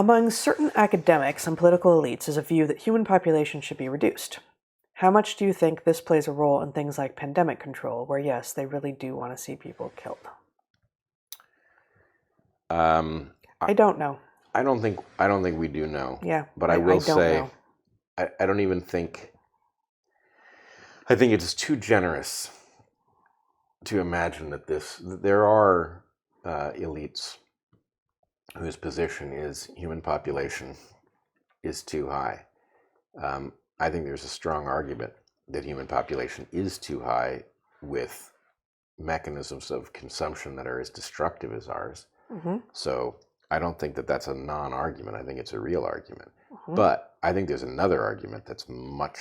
Among certain academics and political elites is a view that human population should be reduced. How much do you think this plays a role in things like pandemic control, where yes, they really do want to see people killed? I don't know. I don't think we do know. Yeah, but I will don't say, know. I don't even think. I think it is too generous to imagine that there are elites whose position is human population is too high. I think there's a strong argument that human population is too high with mechanisms of consumption that are as destructive as ours. Mm-hmm. So I don't think that that's a non-argument. I think it's a real argument. Mm-hmm. But I think there's another argument that's much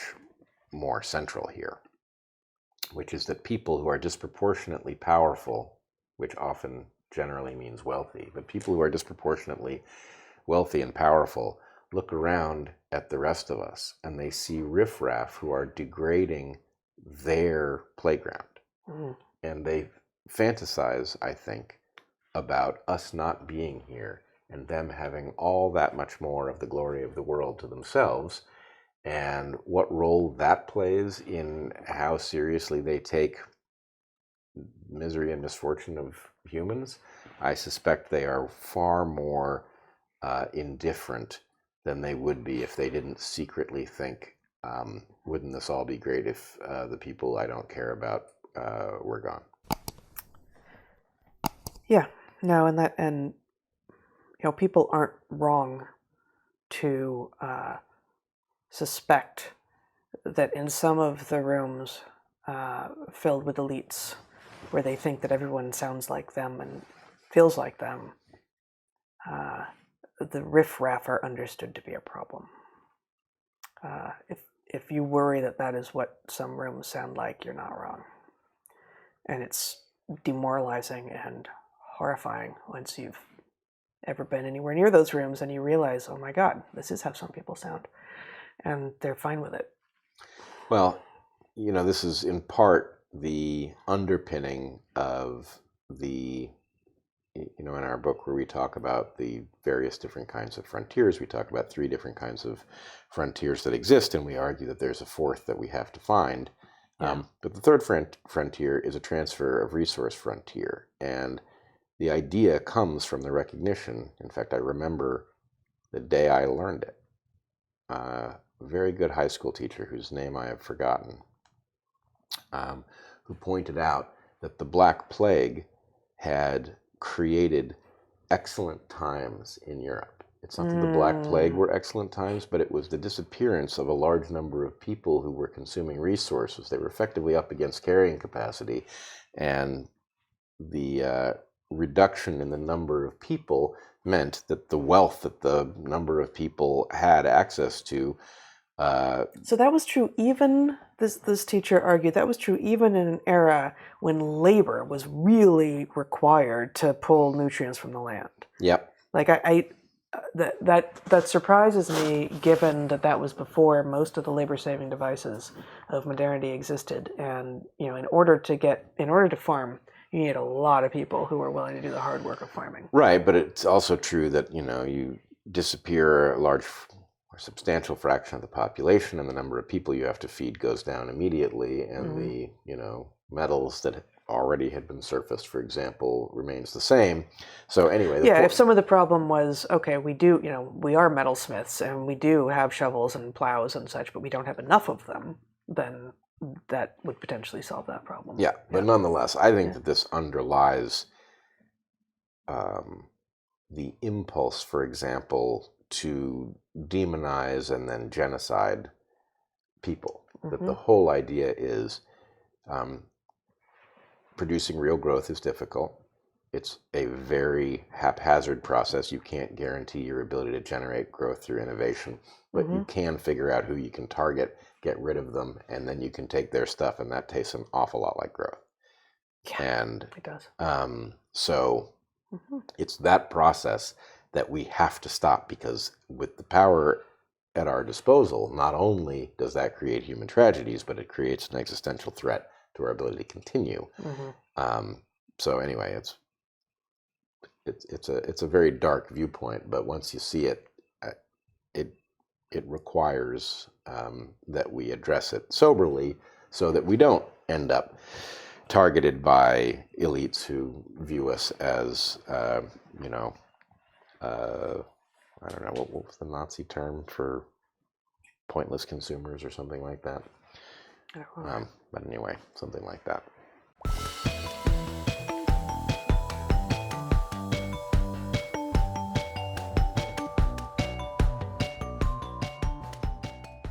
more central here, which is that people who are disproportionately powerful, which often generally means wealthy, but people who are disproportionately wealthy and powerful look around at the rest of us and they see riffraff who are degrading their playground. Mm-hmm. And they fantasize, I think, about us not being here and them having all that much more of the glory of the world to themselves, and what role that plays in how seriously they take misery and misfortune of humans. I suspect they are far more indifferent than they would be if they didn't secretly think, wouldn't this all be great if the people I don't care about were gone? Yeah, no, and people aren't wrong to suspect that in some of the rooms filled with elites, where they think that everyone sounds like them and feels like them, the riffraff are understood to be a problem. If you worry that is what some rooms sound like, you're not wrong. And it's demoralizing and horrifying once you've ever been anywhere near those rooms and you realize, oh my God, this is how some people sound. And they're fine with it. Well, this is in part the underpinning of the, in our book where we talk about the various different kinds of frontiers, we talk about 3 different kinds of frontiers that exist, and we argue that there's a 4th that we have to find. Yeah. But the 3rd frontier is a transfer of resource frontier. And the idea comes from the recognition. In fact, I remember the day I learned it. A very good high school teacher, whose name I have forgotten, who pointed out that the Black Plague had created excellent times in Europe. It's not that the Black Plague were excellent times, but it was the disappearance of a large number of people who were consuming resources. They were effectively up against carrying capacity, and the reduction in the number of people meant that the wealth that the number of people had access to. So that was true even, this teacher argued, that was true even in an era when labor was really required to pull nutrients from the land. Yep. Like that surprises me, given that was before most of the labor-saving devices of modernity existed. And in order to farm, you need a lot of people who are willing to do the hard work of farming. Right, but it's also true that you disappear a substantial fraction of the population, and the number of people you have to feed goes down immediately, and the metals that already had been surfaced, for example, remains the same. So anyway, if some of the problem was, okay, we are metalsmiths and we do have shovels and plows and such, but we don't have enough of them, then that would potentially solve that problem. Yeah, but nonetheless, I think that this underlies the impulse, for example, to demonize and then genocide people. That the whole idea is producing real growth is difficult. It's a very haphazard process. You can't guarantee your ability to generate growth through innovation, but you can figure out who you can target, get rid of them, and then you can take their stuff, and that tastes an awful lot like growth. Yeah, and it does. So it's that process that we have to stop, because with the power at our disposal, not only does that create human tragedies, but it creates an existential threat to our ability to continue. So anyway, it's a very dark viewpoint, but once you see it, it requires that we address it soberly so that we don't end up targeted by elites who view us as, I don't know, what was the Nazi term for pointless consumers or something like that? But anyway, something like that.